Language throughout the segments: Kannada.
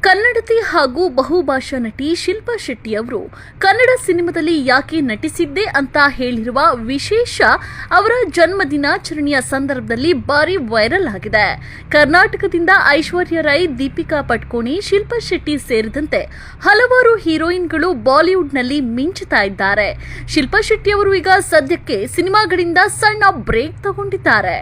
ಕನ್ನಡತಿ ಹಾಗೂ ಬಹುಭಾಷಾ ನಟಿ ಶಿಲ್ಪಾ ಶೆಟ್ಟಿ ಅವರು ಕನ್ನಡ ಸಿನಿಮಾದಲ್ಲಿ ಯಾಕೆ ನಟಿಸಿದ್ದೆ ಅಂತ ಹೇಳಿರುವ ವಿಶೇಷ ಅವರ ಜನ್ಮದಿನಾಚರಣೆಯ ಸಂದರ್ಭದಲ್ಲಿ ಭಾರಿ ವೈರಲ್ ಆಗಿದೆ. ಕರ್ನಾಟಕದಿಂದ ಐಶ್ವರ್ಯ ರೈ, ದೀಪಿಕಾ ಪಡುಕೋಣೆ, ಶಿಲ್ಪಾ ಶೆಟ್ಟಿ ಸೇರಿದಂತೆ ಹಲವಾರು ಹೀರೋಯಿನ್ಗಳು ಬಾಲಿವುಡ್ನಲ್ಲಿ ಮಿಂಚುತ್ತಾ ಇದ್ದಾರೆ. ಶಿಲ್ಪಾ ಶೆಟ್ಟಿ ಅವರು ಈಗ ಸದ್ಯಕ್ಕೆ ಸಿನಿಮಾಗಳಿಂದ ಸಣ್ಣ ಬ್ರೇಕ್ ತಗೊಂಡಿದ್ದಾರೆ.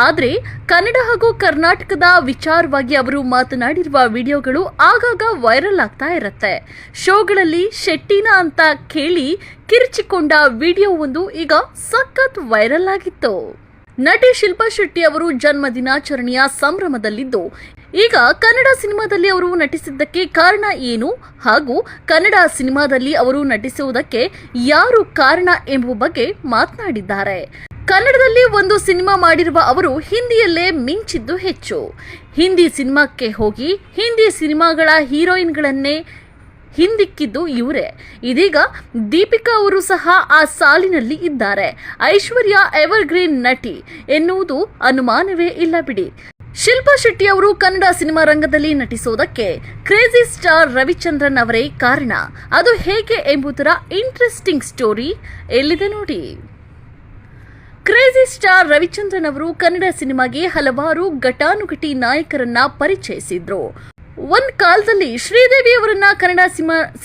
ಆದರೆ ಕನ್ನಡ ಹಾಗೂ ಕರ್ನಾಟಕದ ವಿಚಾರವಾಗಿ ಅವರು ಮಾತನಾಡಿರುವ ವಿಡಿಯೋಗಳು ಆಗಾಗ ವೈರಲ್ ಆಗ್ತಾ ಇರುತ್ತೆ. ಶೋಗಳಲ್ಲಿ ಶೆಟ್ಟಿನ ಅಂತ ಕೇಳಿ ಕಿರಿಚಿಕೊಂಡ ವಿಡಿಯೋ ಒಂದು ಈಗ ಸಖತ್ ವೈರಲ್ ಆಗಿತ್ತು. ನಟಿ ಶಿಲ್ಪಾ ಶೆಟ್ಟಿ ಅವರು ಜನ್ಮದಿನಾಚರಣೆಯ ಸಂಭ್ರಮದಲ್ಲಿದ್ದು, ಈಗ ಕನ್ನಡ ಸಿನಿಮಾದಲ್ಲಿ ಅವರು ನಟಿಸಿದ್ದಕ್ಕೆ ಕಾರಣ ಏನು ಹಾಗೂ ಕನ್ನಡ ಸಿನಿಮಾದಲ್ಲಿ ಅವರು ನಟಿಸುವುದಕ್ಕೆ ಯಾರು ಕಾರಣ ಎಂಬುವ ಬಗ್ಗೆ ಮಾತನಾಡಿದ್ದಾರೆ. ಕನ್ನಡದಲ್ಲಿ ಒಂದು ಸಿನಿಮಾ ಮಾಡಿರುವ ಅವರು ಹಿಂದಿಯಲ್ಲೇ ಮಿಂಚಿದ್ದು ಹೆಚ್ಚು. ಹಿಂದಿ ಸಿನಿಮಾಕ್ಕೆ ಹೋಗಿ ಹಿಂದಿ ಸಿನಿಮಾಗಳ ಹೀರೋಯಿನ್ಗಳನ್ನೇ ಹಿಂದಿಕ್ಕಿದ್ದು ಇವರೇ. ಇದೀಗ ದೀಪಿಕಾ ಅವರು ಸಹ ಆ ಸಾಲಿನಲ್ಲಿ ಇದ್ದಾರೆ. ಐಶ್ವರ್ಯ ಎವರ್ಗ್ರೀನ್ ನಟಿ ಎನ್ನುವುದು ಅನುಮಾನವೇ ಇಲ್ಲ ಬಿಡಿ. ಶಿಲ್ಪಾ ಶೆಟ್ಟಿ ಅವರು ಕನ್ನಡ ಸಿನಿಮಾ ರಂಗದಲ್ಲಿ ನಟಿಸೋದಕ್ಕೆ ಕ್ರೇಜಿ ಸ್ಟಾರ್ ರವಿಚಂದ್ರನ್ ಅವರೇ ಕಾರಣ. ಅದು ಹೇಗೆ ಎಂಬುದರ ಇಂಟ್ರೆಸ್ಟಿಂಗ್ ಸ್ಟೋರಿ ಎಲ್ಲಿದೆ ನೋಡಿ. ಕ್ರೇಜಿ ಸ್ಟಾರ್ ರವಿಚಂದ್ರನ್ ಅವರು ಕನ್ನಡ ಸಿನಿಮಾಗೆ ಹಲವಾರು ಘಟಾನುಘಟಿ ನಾಯಕರನ್ನ ಪರಿಚಯಿಸಿದ್ರು. ಒಂದ್ ಕಾಲದಲ್ಲಿ ಶ್ರೀದೇವಿ ಅವರನ್ನ ಕನ್ನಡ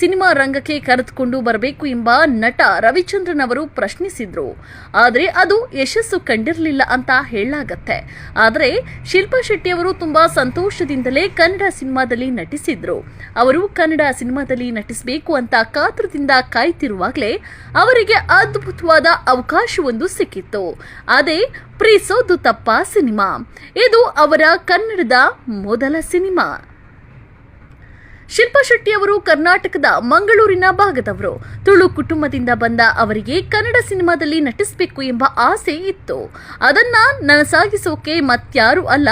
ಸಿನಿಮಾ ರಂಗಕ್ಕೆ ಕರೆದುಕೊಂಡು ಬರಬೇಕು ಎಂಬ ನಟ ರವಿಚಂದ್ರನ್ ಅವರು ಪ್ರಶ್ನಿಸಿದ್ರು. ಆದರೆ ಅದು ಯಶಸ್ಸು ಕಂಡಿರಲಿಲ್ಲ ಅಂತ ಹೇಳಲಾಗತ್ತೆ. ಆದರೆ ಶಿಲ್ಪಾ ಶೆಟ್ಟಿ ಅವರು ತುಂಬಾ ಸಂತೋಷದಿಂದಲೇ ಕನ್ನಡ ಸಿನಿಮಾದಲ್ಲಿ ನಟಿಸಿದ್ರು. ಅವರು ಕನ್ನಡ ಸಿನಿಮಾದಲ್ಲಿ ನಟಿಸಬೇಕು ಅಂತ ಕಾತರದಿಂದ ಕಾಯ್ತಿರುವಾಗಲೇ ಅವರಿಗೆ ಅದ್ಭುತವಾದ ಅವಕಾಶವೊಂದು ಸಿಕ್ಕಿತ್ತು. ಅದೇ ಪ್ರೀಸೋದು ತಪ್ಪ ಸಿನಿಮಾ. ಇದು ಅವರ ಕನ್ನಡದ ಮೊದಲ ಸಿನಿಮಾ. ಶಿಲ್ಪಾ ಶೆಟ್ಟಿ ಅವರು ಕರ್ನಾಟಕದ ಮಂಗಳೂರಿನ ಭಾಗದವರು. ತುಳು ಕುಟುಂಬದಿಂದ ಬಂದ ಅವರಿಗೆ ಕನ್ನಡ ಸಿನಿಮಾದಲ್ಲಿ ನಟಿಸಬೇಕು ಎಂಬ ಆಸೆ ಇತ್ತು. ಅದನ್ನ ನನಸಾಗಿಸೋಕೆ ಮತ್ಯಾರೂ ಅಲ್ಲ,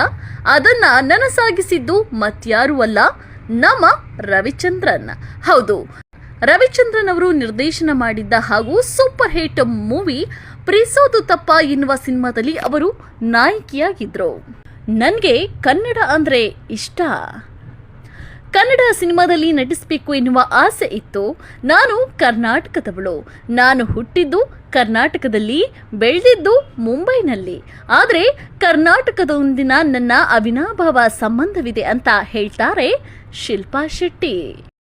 ಅದನ್ನ ನನಸಾಗಿಸಿದ್ದು ಮತ್ಯಾರೂ ಅಲ್ಲ, ನಮ್ಮ ರವಿಚಂದ್ರನ್. ಹೌದು, ರವಿಚಂದ್ರನ್ ಅವರು ನಿರ್ದೇಶನ ಮಾಡಿದ್ದ ಹಾಗೂ ಸೂಪರ್ ಹಿಟ್ ಮೂವಿ ಪ್ರೀಸೋದು ತಪ್ಪ ಎನ್ನುವ ಸಿನಿಮಾದಲ್ಲಿ ಅವರು ನಾಯಕಿಯಾಗಿದ್ರು. ನನಗೆ ಕನ್ನಡ ಅಂದ್ರೆ ಇಷ್ಟ. ಕನ್ನಡ ಸಿನಿಮಾದಲ್ಲಿ ನಟಿಸಬೇಕು ಎನ್ನುವ ಆಸೆ ಇತ್ತು. ನಾನು ಕರ್ನಾಟಕದವಳು. ನಾನು ಹುಟ್ಟಿದ್ದು ಕರ್ನಾಟಕದಲ್ಲಿ, ಬೆಳೆದಿದ್ದು ಮುಂಬೈನಲ್ಲಿ. ಆದರೆ ಕರ್ನಾಟಕದೊಂದಿನ ನನ್ನ ಅವಿನಾಭಾವ ಸಂಬಂಧವಿದೆ ಅಂತ ಹೇಳ್ತಾರೆ ಶಿಲ್ಪಾ ಶೆಟ್ಟಿ.